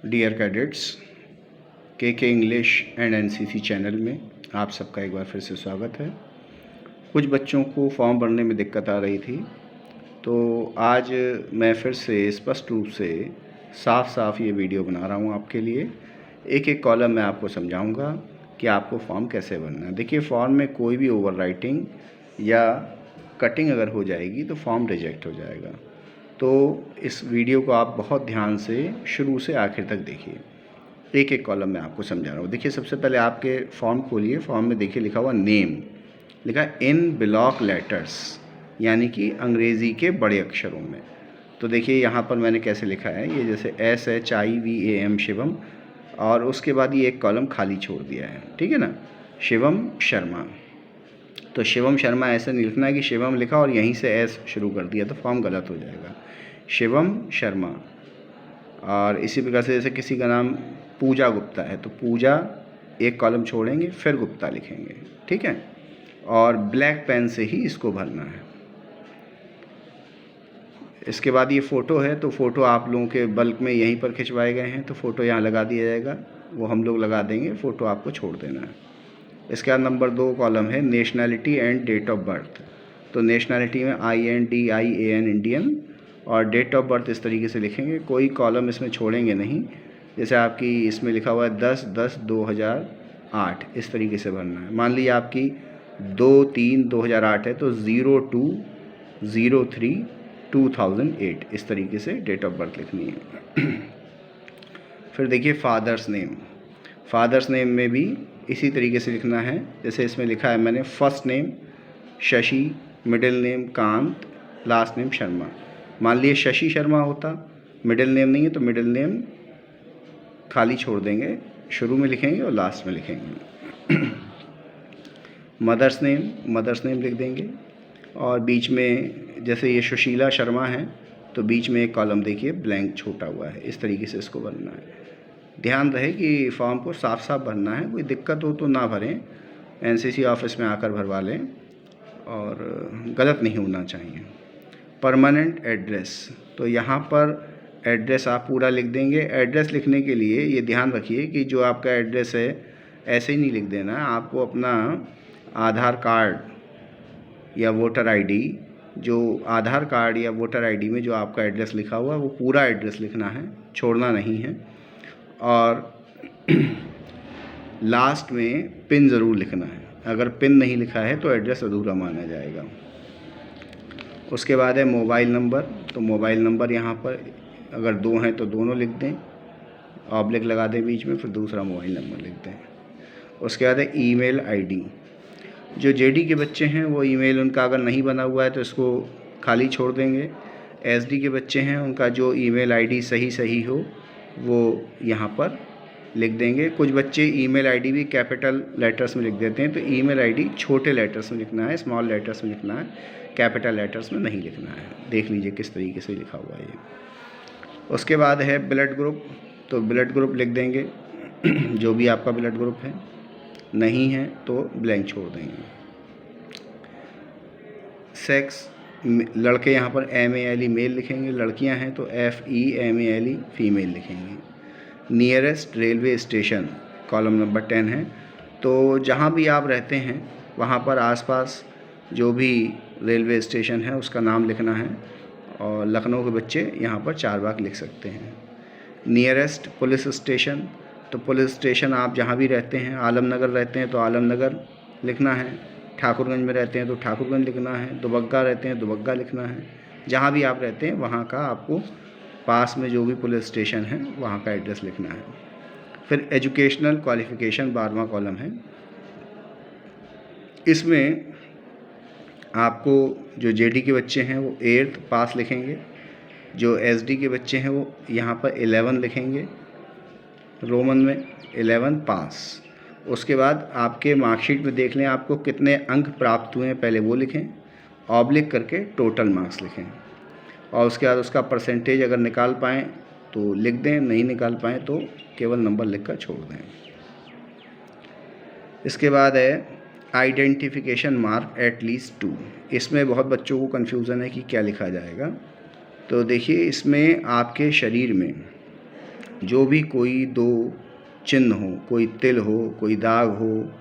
Dear cadets, के English and NCC channel में आप सबका एक बार फिर से स्वागत है। कुछ बच्चों को फॉर्म भरने में दिक्कत आ रही थी, तो आज मैं फिर से स्पष्ट रूप से साफ ये वीडियो बना रहा हूँ आपके लिए। एक एक कॉलम मैं आपको समझाऊँगा कि आपको फॉर्म कैसे भरना है। देखिए, फॉर्म में कोई भी ओवर राइटिंग या कटिंग अगर हो जाएगी तो फॉर्म रिजेक्ट हो जाएगा। तो इस वीडियो को आप बहुत ध्यान से शुरू से आखिर तक देखिए। एक एक कॉलम में आपको समझा रहा हूँ। देखिए, सबसे पहले आपके फॉर्म खोलिए। फॉर्म में देखिए लिखा हुआ नेम, लिखा इन ब्लॉक लेटर्स, यानी कि अंग्रेज़ी के बड़े अक्षरों में। तो देखिए यहाँ पर मैंने कैसे लिखा है, ये जैसे SHIVAM शिवम, और उसके बाद ये एक कॉलम खाली छोड़ दिया है, ठीक है ना, शिवम शर्मा। तो शिवम शर्मा ऐसे नहीं लिखना है कि शिवम लिखा और यहीं से एस शुरू कर दिया, तो फॉर्म गलत हो जाएगा। शिवम शर्मा। और इसी प्रकार से जैसे किसी का नाम पूजा गुप्ता है तो पूजा एक कॉलम छोड़ेंगे, फिर गुप्ता लिखेंगे, ठीक है। और ब्लैक पेन से ही इसको भरना है। इसके बाद ये फ़ोटो है, तो फ़ोटो आप लोगों के बल्क में यहीं पर खिंचवाए गए हैं, तो फ़ोटो यहाँ लगा दिया जाएगा, वो हम लोग लगा देंगे, फ़ोटो आपको छोड़ देना है। इसके बाद नंबर 2 कॉलम है nationality and date of birth. तो नेशनैलिटी में INDIAN इंडियन, और डेट ऑफ बर्थ इस तरीके से लिखेंगे, कोई कॉलम इसमें छोड़ेंगे नहीं। जैसे आपकी इसमें लिखा हुआ है 10/10/2008, इस तरीके से भरना है। मान लीजिए आपकी 2/3/2008 है तो 02/03/2008, इस तरीके से डेट ऑफ बर्थ लिखनी है। फिर देखिए फादर्स नेम। फादर्स नेम में भी इसी तरीके से लिखना है, जैसे इसमें लिखा है मैंने, first name Shashi, middle name Kant, last name Sharma. मान लिए शशि शर्मा होता, मिडिल नेम नहीं है तो मिडिल नेम खाली छोड़ देंगे, शुरू में लिखेंगे और लास्ट में लिखेंगे। मदर्स नेम लिख देंगे, और बीच में जैसे ये सुशीला शर्मा है तो बीच में एक कॉलम देखिए ब्लैंक छोटा हुआ है, इस तरीके से इसको भरना है। ध्यान रहे कि फॉर्म को साफ भरना है, कोई दिक्कत हो तो ना भरें, एनसीसी ऑफिस में आकर भरवा लें, और गलत नहीं होना चाहिए। परमानेंट एड्रेस, तो यहाँ पर एड्रेस आप पूरा लिख देंगे। एड्रेस लिखने के लिए ये ध्यान रखिए कि जो आपका एड्रेस है ऐसे ही नहीं लिख देना है, आपको अपना आधार कार्ड या वोटर आईडी, जो आधार कार्ड या वोटर आईडी में जो आपका एड्रेस लिखा हुआ है वो पूरा एड्रेस लिखना है, छोड़ना नहीं है। और लास्ट में पिन ज़रूर लिखना है, अगर पिन नहीं लिखा है तो एड्रेस अधूरा माना जाएगा। उसके बाद है मोबाइल नंबर, तो मोबाइल नंबर यहाँ पर अगर 2 हैं तो दोनों लिख दें, ऑब्लिक लगा दें बीच में, फिर दूसरा मोबाइल नंबर लिख दें। उसके बाद है ईमेल आईडी। जो जेडी के बच्चे हैं वो ईमेल उनका अगर नहीं बना हुआ है तो इसको खाली छोड़ देंगे। एसडी के बच्चे हैं उनका जो ईमेल आईडी सही हो वो यहाँ पर लिख देंगे। कुछ बच्चे ईमेल आईडी भी कैपिटल लेटर्स में लिख देते हैं, तो ईमेल आईडी छोटे लेटर्स में लिखना है, स्मॉल लेटर्स में लिखना है, कैपिटल लेटर्स में नहीं लिखना है। देख लीजिए किस तरीके से लिखा हुआ है ये। उसके बाद है ब्लड ग्रुप, तो ब्लड ग्रुप लिख देंगे जो भी आपका ब्लड ग्रुप है, नहीं है तो ब्लैंक छोड़ देंगे। सेक्स, लड़के यहाँ पर MALE मेल लिखेंगे, लड़कियाँ हैं तो FEMALE फीमेल लिखेंगे। Nearest railway station column number 10 है, तो जहाँ भी आप रहते हैं वहाँ पर आसपास जो भी रेलवे स्टेशन है उसका नाम लिखना है, और लखनऊ के बच्चे यहाँ पर 4 बार लिख सकते हैं। नियरेस्ट पुलिस स्टेशन, तो पुलिस स्टेशन आप जहाँ भी रहते हैं, आलमनगर रहते हैं तो आलमनगर लिखना है, ठाकुरगंज में रहते हैं तो ठाकुरगंज लिखना है, दुबग्गा रहते हैं दुबग्गा लिखना है। जहाँ भी आप रहते हैं वहाँ का आपको पास में जो भी पुलिस स्टेशन है वहाँ का एड्रेस लिखना है। फिर एजुकेशनल क्वालिफ़िकेशन 12वां कॉलम है, इसमें आपको जो जेडी के बच्चे हैं वो 8th पास लिखेंगे, जो एसडी के बच्चे हैं वो यहाँ पर 11 लिखेंगे, रोमन में 11 पास। उसके बाद आपके मार्कशीट में देख लें आपको कितने अंक प्राप्त हुए हैं, पहले वो लिखें, ऑब्लिक करके टोटल मार्क्स लिखें, और उसके बाद उसका परसेंटेज अगर निकाल पाएँ तो लिख दें, नहीं निकाल पाएँ तो केवल नंबर लिखकर छोड़ दें। इसके बाद है आइडेंटिफिकेशन मार्क एटलीस्ट 2। इसमें बहुत बच्चों को कन्फ्यूज़न है कि क्या लिखा जाएगा। तो देखिए, इसमें आपके शरीर में जो भी कोई दो चिन्ह हो, कोई तिल हो, कोई दाग हो,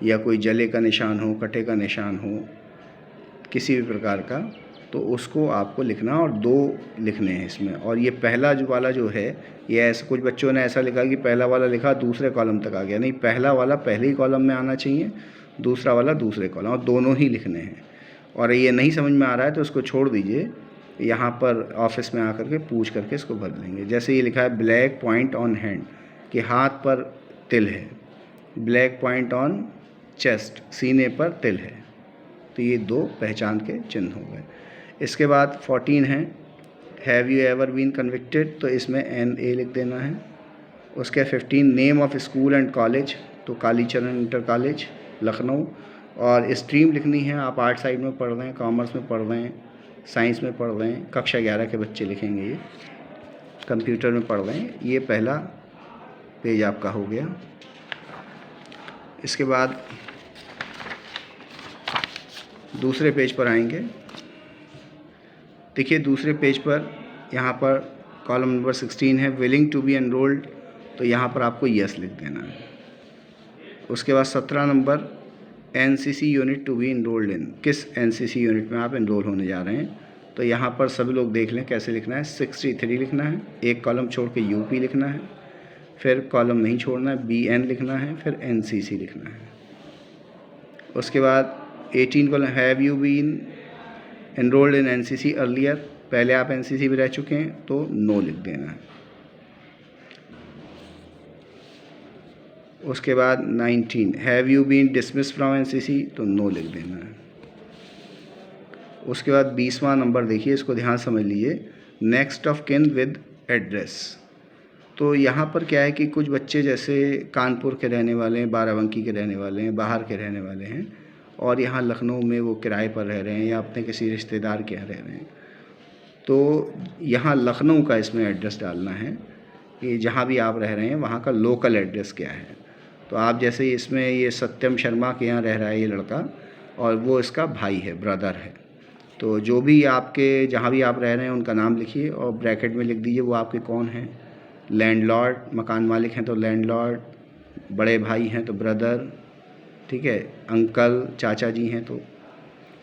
या कोई जले का निशान हो, कटे का निशान हो, किसी भी प्रकार का, तो उसको आपको लिखना, और 2 लिखने हैं इसमें। और ये पहला जो वाला जो है, ये ऐसा, कुछ बच्चों ने ऐसा लिखा कि पहला वाला लिखा दूसरे कॉलम तक आ गया। नहीं, पहला वाला पहले ही कॉलम में आना चाहिए, दूसरा वाला दूसरे कॉलम, और दोनों ही लिखने हैं। और ये नहीं समझ में आ रहा है तो उसको छोड़ दीजिए, यहाँ पर ऑफिस में आकर के पूछ करके इसको भर लेंगे। जैसे ये लिखा है ब्लैक पॉइंट ऑन हैंड, कि हाथ पर तिल है। ब्लैक पॉइंट ऑन चेस्ट, सीने पर तिल है। तो ये 2 पहचान के चिन्ह हो गए। इसके बाद 14 है, have you ever been convicted, तो इसमें NA लिख देना है। उसके 15 name of school and college, तो कालीचरण इंटर कॉलेज लखनऊ। और स्ट्रीम लिखनी है, आप आर्ट साइड में पढ़ रहे हैं, कॉमर्स में पढ़ रहे हैं, साइंस में पढ़ रहे हैं, कक्षा 11 के बच्चे लिखेंगे, ये कंप्यूटर में पढ़ रहे हैं। ये पहला पेज आपका हो गया। इसके बाद दूसरे पेज पर आएंगे। देखिए दूसरे पेज पर यहाँ पर कॉलम नंबर 16 है, विलिंग टू बी एनरोल्ड, तो यहाँ पर आपको यस लिख देना है। उसके बाद 17 number, NCC unit to be enrolled in, किस NCC यूनिट में आप एनरोल होने जा रहे हैं, तो यहाँ पर सभी लोग देख लें कैसे लिखना है। 63 लिखना है, एक कॉलम छोड़ के UP लिखना है, फिर कॉलम नहीं छोड़ना है, BN लिखना है, फिर NCC लिखना है। उसके बाद 18 column, have you been enrolled in NCC earlier, पहले आप NCC में रह चुके हैं तो नो लिख देना है। उसके बाद 19, have you been dismiss from NCC, तो नो लिख देना है। उसके बाद 20वां नंबर देखिए, इसको ध्यान समझ लीजिए, next of kin with address. तो यहाँ पर क्या है कि कुछ बच्चे जैसे कानपुर के रहने वाले हैं, बाराबंकी के रहने वाले हैं, बाहर के रहने वाले हैं, और यहाँ लखनऊ में वो किराए पर रह रहे हैं या अपने किसी रिश्तेदार के यहाँ रह रहे हैं। तो यहाँ लखनऊ का इसमें एड्रेस डालना है कि जहाँ भी आप रह रहे हैं वहाँ का लोकल एड्रेस क्या है। तो आप जैसे इसमें ये सत्यम शर्मा के यहाँ रह रहा है ये लड़का, और वो इसका भाई है, ब्रदर है। तो जो भी आपके जहाँ भी आप रह रहे हैं उनका नाम लिखिए, और ब्रैकेट में लिख दीजिए वो आपके कौन हैं। लैंडलॉर्ड, मकान मालिक हैं तो लैंडलॉर्ड, बड़े भाई हैं तो ब्रदर, ठीक है, अंकल चाचा जी हैं तो,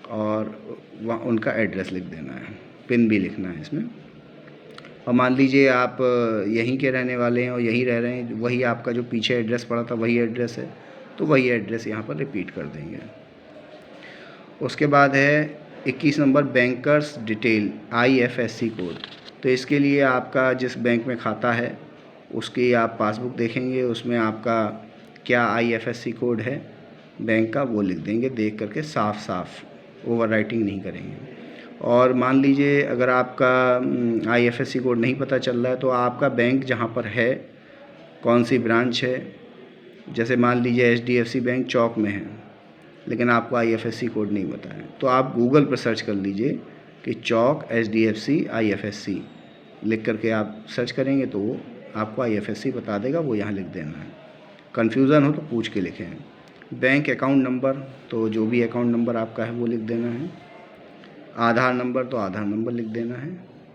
और वहाँ उनका एड्रेस लिख देना है, पिन भी लिखना है इसमें। और मान लीजिए आप यहीं के रहने वाले हैं और यहीं रह रहे हैं, वही आपका जो पीछे एड्रेस पड़ा था वही एड्रेस है, तो वही एड्रेस यहाँ पर रिपीट कर देंगे। उसके बाद है 21 number, bankers detail IFSC code. तो इसके लिए आपका जिस बैंक में खाता है उसकी आप पासबुक देखेंगे, उसमें आपका क्या IFSC कोड है बैंक का, वो लिख देंगे देख करके, साफ साफ, ओवर राइटिंग नहीं करेंगे। और मान लीजिए अगर आपका IFSC कोड नहीं पता चल रहा है तो आपका बैंक जहाँ पर है, कौन सी ब्रांच है, जैसे मान लीजिए HDFC बैंक चौक में है लेकिन आपको IFSC कोड नहीं पता है, तो आप गूगल पर सर्च कर लीजिए कि चौक HDFC IFSC, लिख करके आप सर्च करेंगे तो वो आपको IFSC बता देगा, वो यहाँ लिख देना है। कन्फ्यूज़न हो तो पूछ के लिखें। बैंक अकाउंट नंबर, तो जो भी अकाउंट नंबर आपका है वो लिख देना है। आधार नंबर, तो आधार नंबर लिख देना है।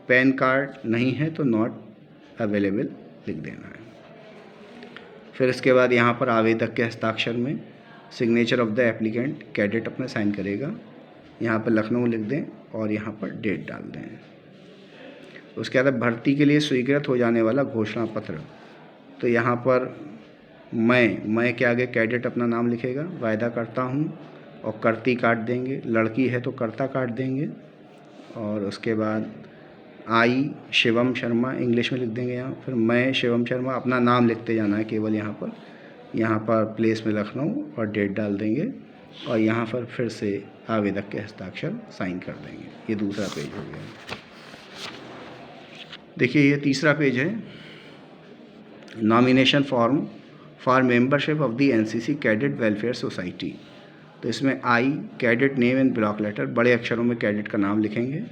पैन कार्ड नहीं है तो नॉट अवेलेबल लिख देना है। फिर इसके बाद यहाँ पर आवेदक के हस्ताक्षर में signature of the applicant, cadet अपना साइन करेगा, यहाँ पर लखनऊ लिख दें और यहाँ पर डेट डाल दें। उसके बाद भर्ती के लिए स्वीकृत हो जाने वाला घोषणा पत्र, तो यहाँ पर मैं के आगे कैडेट अपना नाम लिखेगा, वायदा करता हूँ, और करती काट देंगे, लड़की है तो करता काट देंगे। और उसके बाद आई शिवम शर्मा इंग्लिश में लिख देंगे यहाँ, फिर मैं शिवम शर्मा, अपना नाम लिखते जाना है केवल यहाँ पर प्लेस में लखनऊ और डेट डाल देंगे, और यहाँ पर फिर से आवेदक के हस्ताक्षर साइन कर देंगे। ये दूसरा पेज हो गया। देखिए ये तीसरा पेज है, nomination form for membership of the NCC cadet welfare society. तो इसमें I cadet name and block letter, बड़े अक्षरों में कैडेट का नाम लिखेंगे,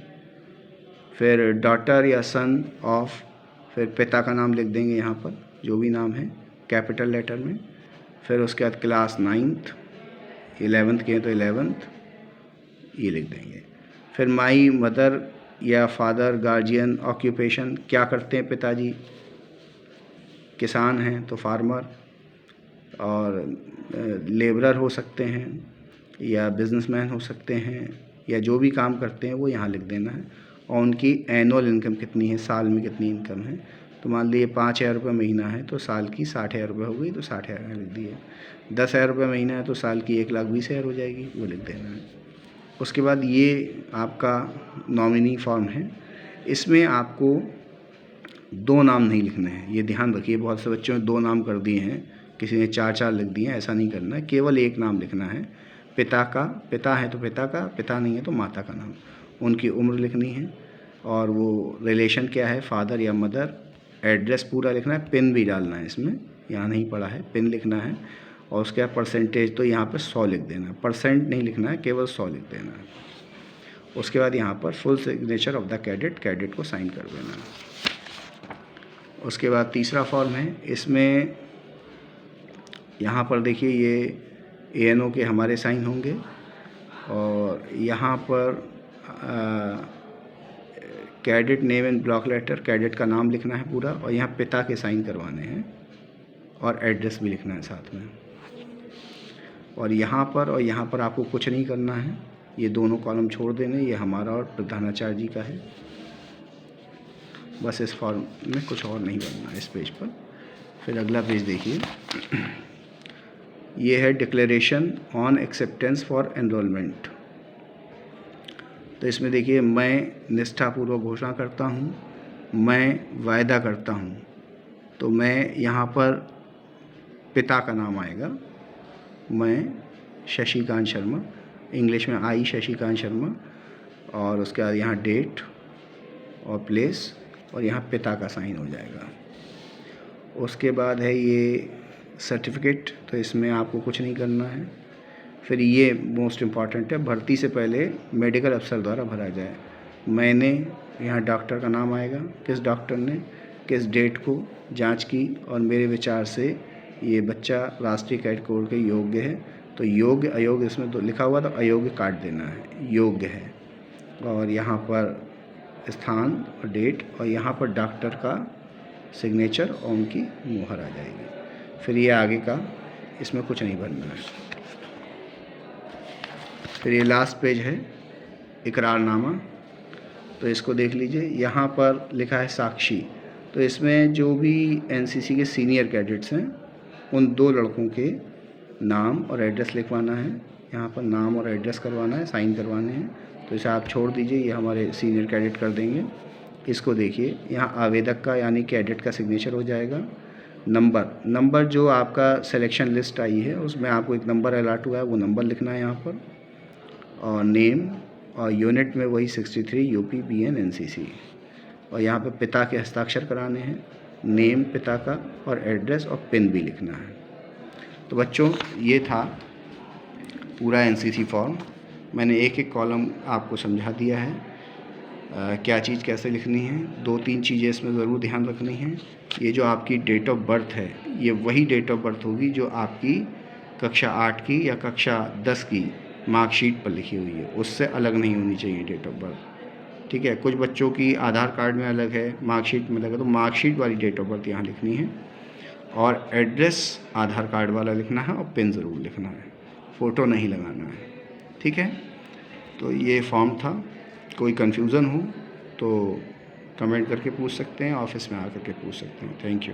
फिर डॉटर या सन ऑफ, फिर पिता का नाम लिख देंगे यहाँ पर जो भी नाम है कैपिटल लेटर में, फिर उसके बाद क्लास 9th 11th के तो 11th ये लिख देंगे। फिर माई मदर या फादर गार्जियन ऑक्यूपेशन, क्या करते हैं पिताजी, किसान हैं तो फार्मर, और लेबरर हो सकते हैं या बिजनेसमैन हो सकते हैं, या जो भी काम करते हैं वो यहाँ लिख देना है। और उनकी एनुअल इनकम कितनी है, साल में कितनी इनकम है। तो मान लीजिए 5,000 रुपये महीना है तो साल की 60,000 रुपये हो गई, तो 60,000 लिख दिए। 10,000 रुपये महीना है तो साल की 1,20,000 हो जाएगी, वो लिख देना है। उसके बाद ये आपका नॉमिनी फॉर्म है। इसमें आपको 2 नाम नहीं लिखने हैं, ये ध्यान रखिए। बहुत से बच्चों ने 2 नाम कर दिए हैं, किसी ने 4-4 लिख दिए हैं, ऐसा नहीं करना है। केवल एक नाम लिखना है। पिता का, पिता है तो पिता का, पिता नहीं है तो माता का नाम, उनकी उम्र लिखनी है, और वो रिलेशन क्या है, फादर या मदर। एड्रेस पूरा लिखना है, पिन भी डालना है इसमें, यहाँ नहीं पड़ा है, पिन लिखना है। और उसके बाद परसेंटेज तो यहाँ पर 100 लिख देना है, परसेंट नहीं लिखना है, केवल 100 लिख देना है। उसके बाद यहाँ पर full signature of the cadet, cadet को साइन कर देना है। उसके बाद तीसरा फॉर्म है, इसमें यहाँ पर देखिए ये ANO के हमारे साइन होंगे, और यहाँ पर cadet name and block letter, cadet का नाम लिखना है पूरा, और यहाँ पिता के साइन करवाने हैं, और एड्रेस भी लिखना है साथ में। और यहाँ पर आपको कुछ नहीं करना है, ये दोनों कॉलम छोड़ देने, ये हमारा और प्रधानाचार्य जी का है। बस इस फॉर्म में कुछ और नहीं बनना है इस पेज पर। फिर अगला पेज देखिए, ये है declaration on acceptance for enrolment. तो इसमें देखिए, मैं निष्ठापूर्वक घोषणा करता हूँ, मैं वायदा करता हूँ। तो मैं यहाँ पर पिता का नाम आएगा, मैं शशिकांत शर्मा, इंग्लिश में आई शशिकांत शर्मा, और उसके बाद यहाँ डेट और प्लेस, और यहाँ पिता का साइन हो जाएगा। उसके बाद है ये सर्टिफिकेट, तो इसमें आपको कुछ नहीं करना है। फिर ये मोस्ट इम्पॉर्टेंट है, भर्ती से पहले मेडिकल अफसर द्वारा भरा जाए। मैंने, यहाँ डॉक्टर का नाम आएगा, किस डॉक्टर ने किस डेट को जांच की, और मेरे विचार से ये बच्चा राष्ट्रीय कैडेट कोर के योग्य है। तो योग्य अयोग्य इसमें तो लिखा हुआ, तो अयोग्य काट देना है, योग्य है। और यहाँ पर स्थान और डेट, और यहाँ पर डॉक्टर का सिग्नेचर और उनकी मुहर आ जाएगी। फिर ये आगे का, इसमें कुछ नहीं भरना है। फिर ये लास्ट पेज है, इकरारनामा। तो इसको देख लीजिए, यहाँ पर लिखा है साक्षी। तो इसमें जो भी NCC के सीनियर कैडेट्स हैं, उन 2 लड़कों के नाम और एड्रेस लिखवाना है। यहाँ पर नाम और एड्रेस करवाना है, साइन करवाने हैं। तो इसे आप छोड़ दीजिए, ये हमारे सीनियर कैडेट कर देंगे। इसको देखिए, यहाँ आवेदक का यानी कैडेट का सिग्नेचर हो जाएगा। नंबर जो आपका सिलेक्शन लिस्ट आई है उसमें आपको एक नंबर अलॉट हुआ है, वो नंबर लिखना है यहाँ पर। और नेम, और यूनिट में वही 63 UP BN NCC। और यहाँ पे पिता के हस्ताक्षर कराने हैं, नेम पिता का, और एड्रेस और पिन भी लिखना है। तो बच्चों, ये था पूरा NCC फॉर्म। मैंने एक एक कॉलम आपको समझा दिया है, क्या चीज़ कैसे लिखनी है। 2-3 चीज़ें इसमें ज़रूर ध्यान रखनी है। ये जो आपकी डेट ऑफ बर्थ है, ये वही डेट ऑफ बर्थ होगी जो आपकी कक्षा 8 की या कक्षा 10 की मार्कशीट पर लिखी हुई है, उससे अलग नहीं होनी चाहिए डेट ऑफ बर्थ। ठीक है, कुछ बच्चों की आधार कार्ड में अलग है, मार्कशीट में अलग है, तो मार्कशीट वाली डेट ऑफ बर्थ यहाँ लिखनी है। और एड्रेस आधार कार्ड वाला लिखना है, और पिन ज़रूर लिखना है, फ़ोटो नहीं लगाना है। ठीक है, तो ये फॉर्म था। कोई कन्फ्यूज़न हो तो कमेंट करके पूछ सकते हैं, ऑफिस में आकर के पूछ सकते हैं। Thank you.